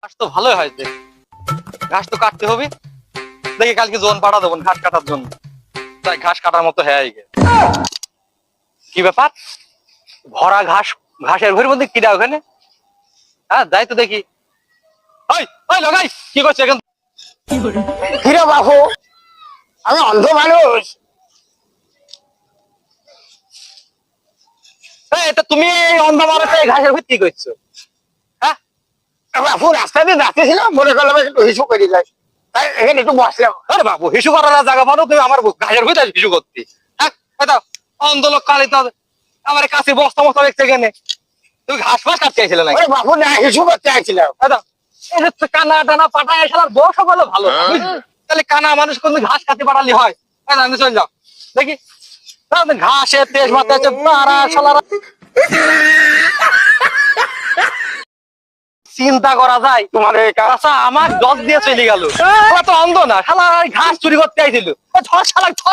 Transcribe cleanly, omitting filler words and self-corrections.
ঘাস তো ভালোই হয়েছে, ঘাস তো কাটতে হবে। দেখি কালকে জোন পাঠা দেবো ঘাস কাটার জন্য। তাই ঘাস কাটার মতো হ্যাঁ কি ব্যাপার, ভরা ঘাস, ঘাসের ভেরির মধ্যে কিরা ওখানে? হ্যাঁ যাই তো দেখি। ওই ওই লাগাই কি করছে এখন? কিরে বাবু, আমি অন্ধ মানুষ। এটা তুমি অন্ধ মানুষে ঘাসের ভিতর কি করছো? হ্যাঁ বাবু রাস্তা দিয়ে যাচ্ছিলাম, মনে করলাম একটু হিসু করে যাই, তাই এখানে একটু বসলাম। আরে বাবু হিসু করার জায়গা পানো তুমি আমার ঘাসের ভিতরে হিসু করতে? হ্যাঁ এটা অন্ধ লোক কালি তো আমার কাছে বস্তা মস্তা দেখছে এখানে। তুমি ঘাস ফাস কাটতে চাইছিলে নাকি? ওরে বাবু না, হিসু করতে চাইছিলাম। এটা এই যে কানা টানা পাঠায় শালার বয়স হলো ভালো, বুঝলি? তাহলে কানা মানুষ কোন দিন ঘাস কাটতে পাঠালি হয়? আমি চলে যাও দেখি। ঘাসের তেজ মাথায় আছে পাড়া শালারা। চিন্তা করা যায় তোমার এই কাজ আচ্ছা আমার দশ দিয়ে চলে গেল। তো অন্ধ না শালা, ঘাস চুরি করতে আইছিল। ধর শালা ধর।